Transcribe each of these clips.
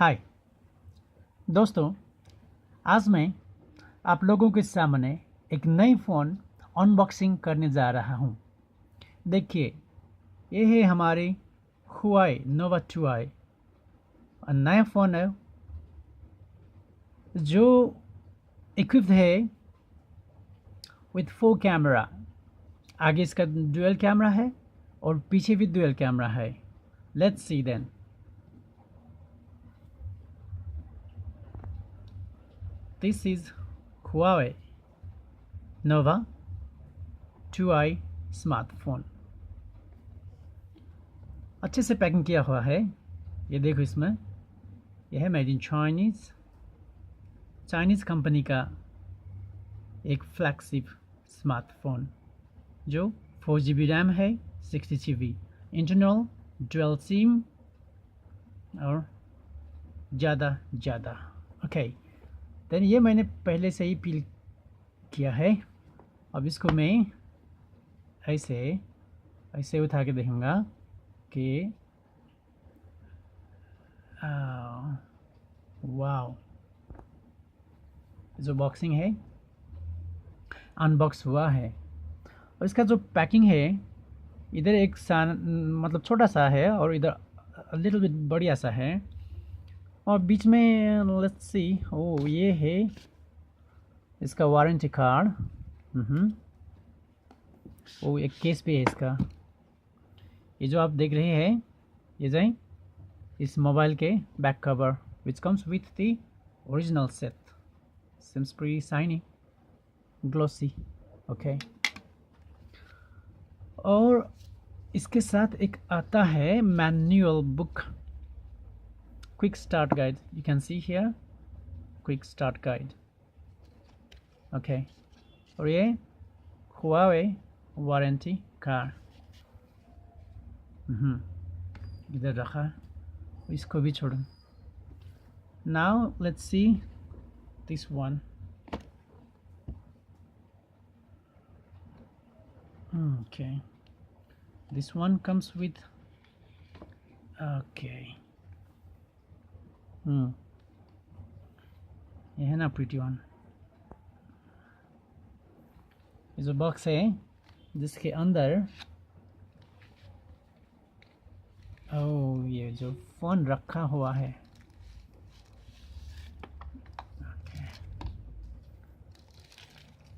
हाय दोस्तों, आज मैं आप लोगों के सामने एक नई फ़ोन अनबॉक्सिंग करने जा रहा हूँ। देखिए, ये है हमारी Huawei Nova 2i। नया फ़ोन है जो इक्विप्ड है विथ 4 कैमरा। आगे इसका डुअल कैमरा है और पीछे भी डुअल कैमरा है। Let's see then. This is Huawei Nova 2i smartphone. अच्छे से पैकिंग किया हुआ है। ये देखो, इसमें यह है मेड इन चाइनीज़ कंपनी का एक फ्लैगशिप स्मार्टफोन जो 4GB रैम है, 60GB इंटरनल, डुअल सिम और ज़्यादा ओके। देन ये मैंने पहले से ही पील किया है। अब इसको मैं ऐसे उठा के देखूँगा कि वाओ, जो बॉक्सिंग है अनबॉक्स हुआ है। और इसका जो पैकिंग है, इधर एक मतलब छोटा सा है और इधर लिटिल बिट बढ़िया सा है। और बीच में लेट्स सी, ओ ये है इसका वारंटी कार्ड। ओ एक केस भी है इसका। ये जो आप देख रहे हैं, ये जाए इस मोबाइल के back cover which comes with the original set. Seems pre shiny glossy. Okay, और इसके साथ एक आता है manual book, quick start guide. You can see here quick start guide. Okay, और ये Huawei वारंटी कार्ड इधर रखा है, इसको भी छोड़ो। Now let's see this one. Okay, this one comes with ये है ना प्रीटी वन। ये जो बॉक्स है जिसके अंदर ये जो फोन रखा हुआ है।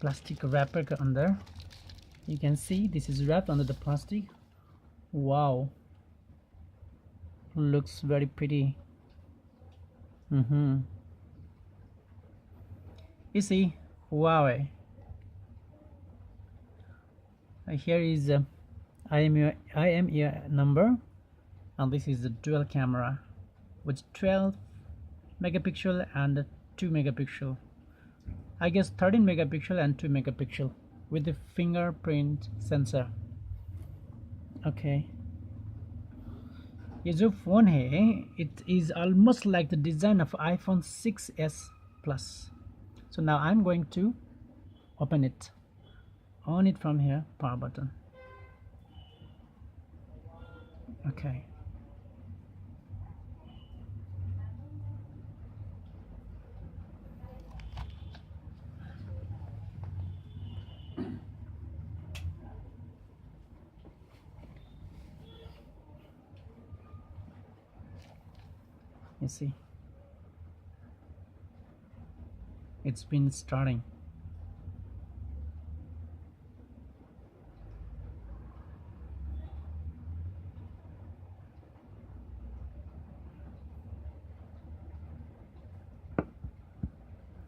प्लास्टिक रैपर के अंदर you can see this is wrapped under the plastic. Wow, looks very pretty. You see Huawei. Here is IMEI number, and this is the dual camera with 12 megapixel and 2 megapixel. I guess 13 megapixel and 2 megapixel with the fingerprint sensor. Okay, ये जो phone है, it is almost like the design of iPhone 6s Plus. So now I'm going to open it. On it from here, power button. Okay. You see, it's been starting.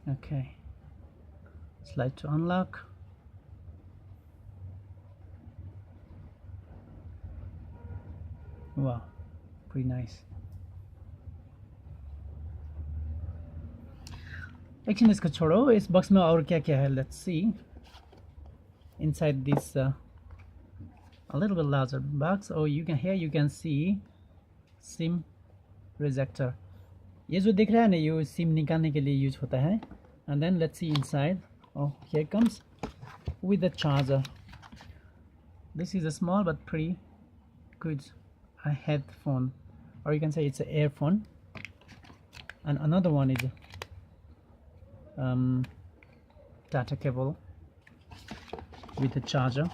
Okay, slide to unlock. Wow, pretty nice. Actually इसको छोड़ो, इस box में और क्या क्या है, let's see. Inside this a little bit larger box, or you can see SIM rejector. ये जो दिख रहा है ना, ये सिम निकालने के लिए यूज होता है। And then let's see inside. Oh, here comes with the charger. This is a small but pretty good headphone, or you can say it's an earphone. and another one is data cable with a charger.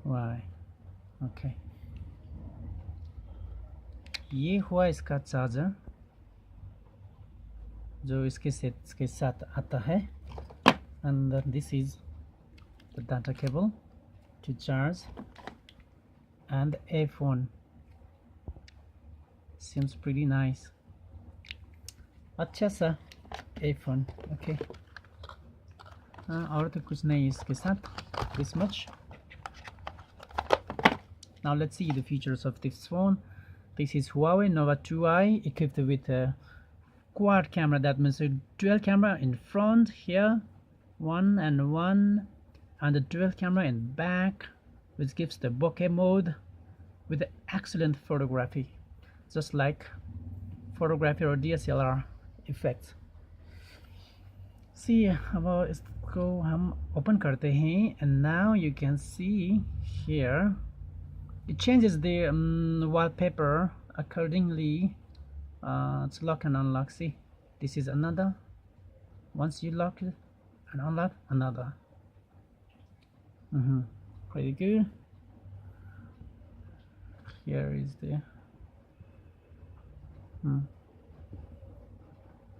Why? Okay, ये हुआ इसका charger जो इसके साथ आता है, and this is the data cable to charge, and a phone. Seems pretty nice. अच्छा सा a phone. Okay. और तो कुछ नहीं इसके साथ. This much. Now let's see the features of this phone. This is Huawei Nova 2i, equipped with a quad camera. That means a dual camera in front here, one, and a dual camera in back, which gives the bokeh mode with excellent photography, just like photography or DSLR effects. See, अब इसको हम open करते हैं, and now you can see here it changes the wallpaper accordingly. It's lock and unlock. See, this is another. Once you lock it and unlock, another. Pretty good. Here is the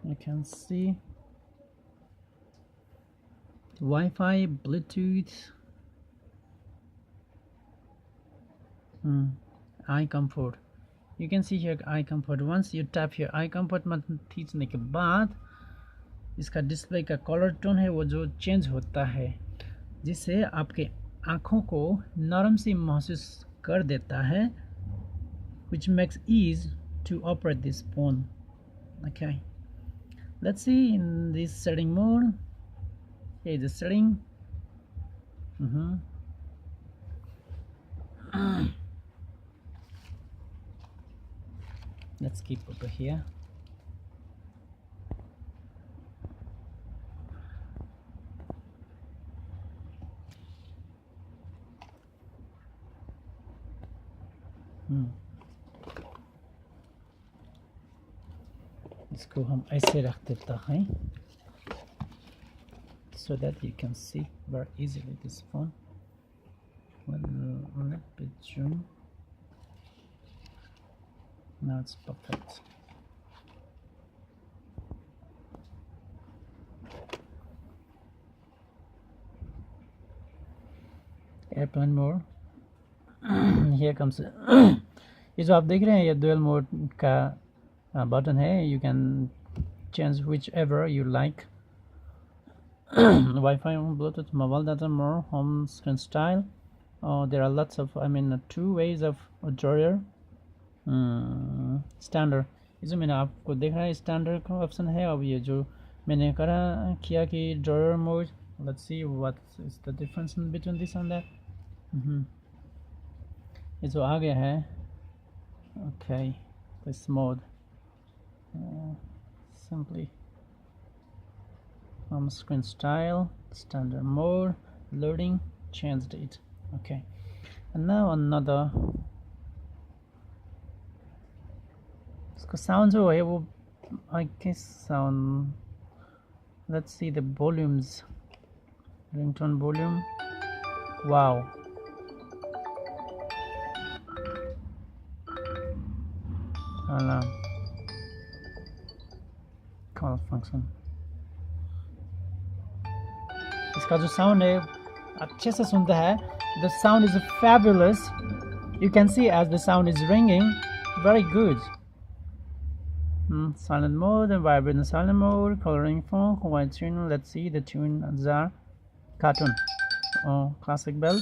you can see Wi-Fi, Bluetooth, eye comfort. You can see here eye comfort. Once you tap here eye comfort में खींचने के बाद इसका display का colour tone है वो जो change होता है, जिससे आपके आँखों को नरम सी महसूस कर देता है, which makes ease to operate this phone. Okay, let's see in this setting mode. Here is the setting. Let's keep over here. इसको हम ऐसे रख देता है so that you can see very easily this phone. Well, let me zoom. Now it's perfect. Airplane mode. Here comes ये जो आप देख रहे हैं ये dual mode का button है. You can change whichever you like. Wi-Fi, Bluetooth, mobile data, more home screen style. There are lots of, two ways of drawer. Standard, ये जो मैंने आपको देख रहा है स्टैंडर्ड का ऑप्शन है. अब ये जो मैंने किया कि dryer mode. Let's see what is the difference between this and that. ये जो आ गया है, okay, this mode, simply home screen style, standard mode, loading, changed it. Okay, and now another. इसका साउंड जो है वो I guess sound. Let's see the volumes. Ringtone volume. Wow. Alarm. Call function. इसका जो साउंड है अच्छे से सुनता है. The sound is fabulous. You can see as the sound is ringing, very good. Silent mode and vibrant silent mode, coloring phone, white tune. Let's see the tunes are cartoon, classic bell,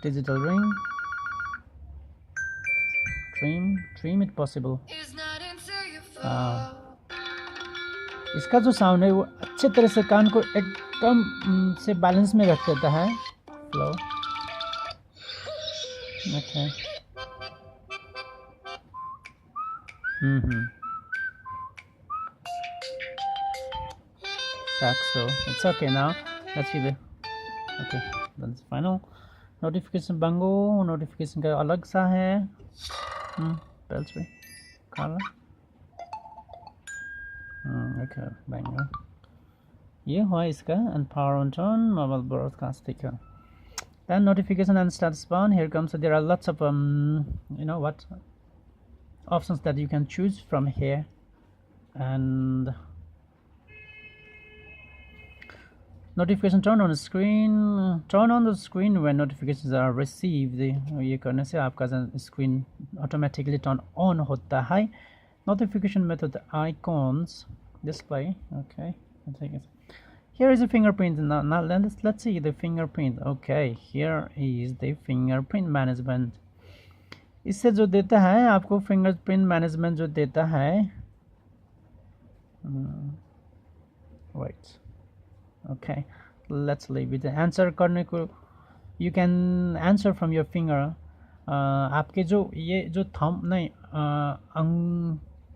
digital ring, trim it possible. इसका जो sound है वो अच्छे तरह से कान को एकदम से बैलेंस में रख देता है. Flow. Okay. So it's okay now. Let's see the. Okay, that's final. Notification बंगो नोटिफिकेशन का अलग सा है। बेल्स पे काला। ओके बंगो ये हुआ इसका and power on turn mobile broadcast sticker. Then notification and status bar. Here comes, there are lots of you know what options that you can choose from here, and notification turn on the screen, turn on the screen when notifications are received. ये करने से आपका screen automatically turn on होता है. Notification method icons display. Okay, I think it's here is a fingerprint. Now let's see the fingerprint. Okay, here is the fingerprint management. इससे जो देता है आपको fingerprint management जो देता है wait, okay, let's leave it. Answer करने को you can answer from your finger. आपके जो ये जो thumb नहीं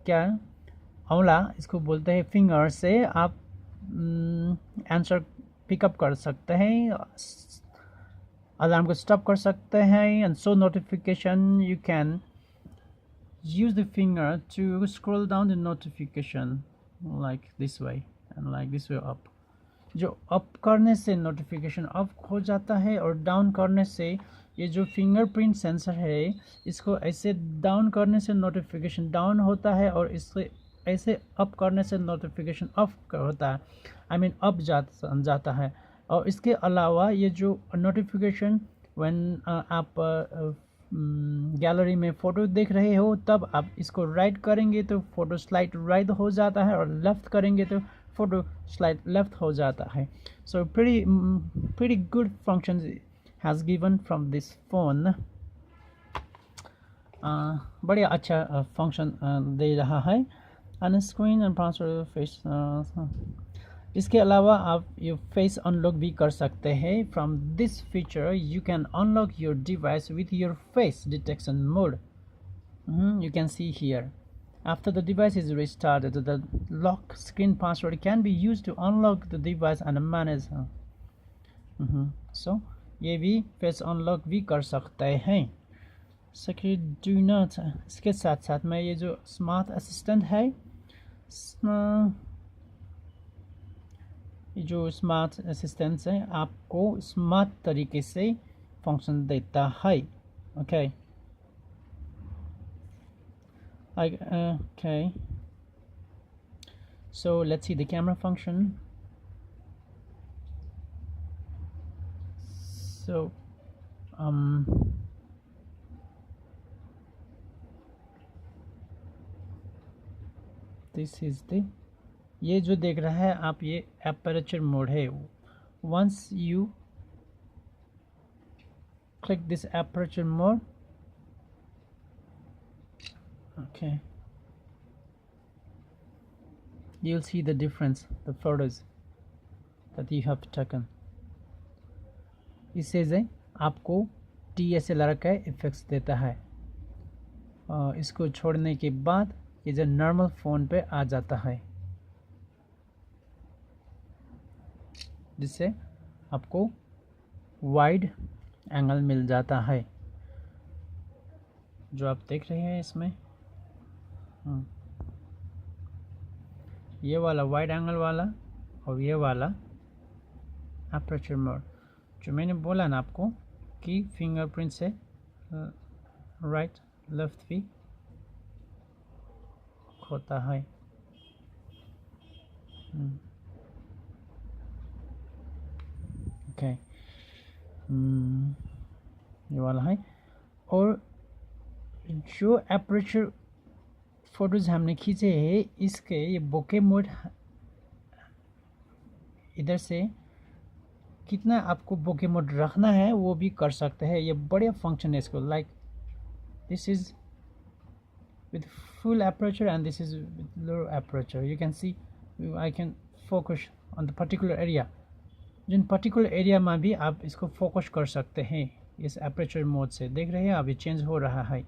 क्या औंगला इसको बोलते हैं, फिंगर से आप आंसर पिकअप कर सकते हैं, अलार्म को स्टॉप कर सकते हैं, and so notification you can use the finger to scroll down the notification like this way and like this way up. जो अप करने से नोटिफिकेशन अप हो जाता है और डाउन करने से ये जो फिंगरप्रिंट सेंसर है इसको ऐसे डाउन करने से नोटिफिकेशन डाउन होता है और इससे ऐसे अप करने से नोटिफिकेशन अप होता है, आई मीन अप जाता है. और इसके अलावा ये जो नोटिफिकेशन व्हेन आप गैलरी में फ़ोटो देख रहे हो तब आप इसको राइट करेंगे तो फ़ोटो स्लाइड राइट हो जाता है और लेफ़्ट करेंगे तो फ़ोटो स्लाइड लेफ़्ट हो जाता है. सो pretty good functions has given from this phone. बढ़िया अच्छा फंक्शन दे रहा है. On screen and transfer face. इसके अलावा आप ये फेस अनलॉक भी कर सकते हैं. From this feature you can unlock your device with your face detection mode. You can see here. After the device is restarted, the lock screen password can be used to unlock the device and manage. So ये भी face unlock भी कर सकते हैं. Security do not. इसके साथ साथ में ये जो स्मार्ट असिस्टेंट है, जो स्मार्ट असिस्टेंट है आपको स्मार्ट तरीके से फंक्शन देता है. Okay okay, so let's see the camera function. So this is the, ये जो देख रहा है आप ये aperture mode है. Once you click this aperture mode, okay, you'll see the difference, the photos that you have taken. इससे से आपको DSLR का इफेक्ट्स देता है. इसको छोड़ने के बाद ये जो नॉर्मल फ़ोन पे आ जाता है, जिससे आपको वाइड एंगल मिल जाता है जो आप देख रहे हैं इसमें. ये वाला वाइड एंगल वाला और ये वाला अपर्चर मोड जो मैंने बोला ना आपको कि फिंगरप्रिंट से राइट लेफ्ट भी होता है. ओके, ये वाला है. और जो अपर्चर फोटोज़ हमने खींचे हैं इसके ये बोके मोड, इधर से कितना आपको बोके मोड रखना है वो भी कर सकते हैं. ये बढ़िया फंक्शन है इसको. Like this is with full aperture and this is with low aperture. You can see I can focus on the particular area. जिन पर्टिकुलर एरिया में भी आप इसको फोकस कर सकते हैं इस अपर्चर मोड से. देख रहे हैं अभी चेंज हो रहा है.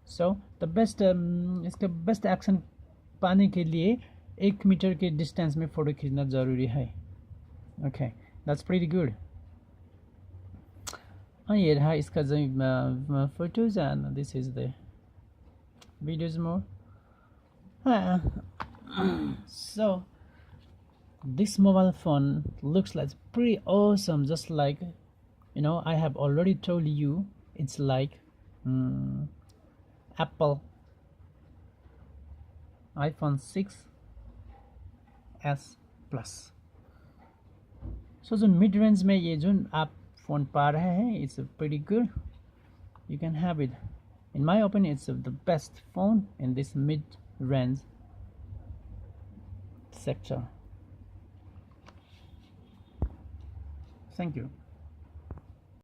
सो द बेस्ट इसका बेस्ट एक्शन पाने के लिए 1 मीटर के डिस्टेंस में फ़ोटो खींचना ज़रूरी है. Okay, that's pretty good. ये रहा इसका जो photos and this is the videos more. So this mobile phone looks like pretty awesome, just like, you know, I have already told you, it's like Apple iPhone 6s Plus. So जो mid range में ये जो आप phone पा रहे हैं, it's pretty good. You can have it. In my opinion, it's the best phone in this mid range sector. Thank you.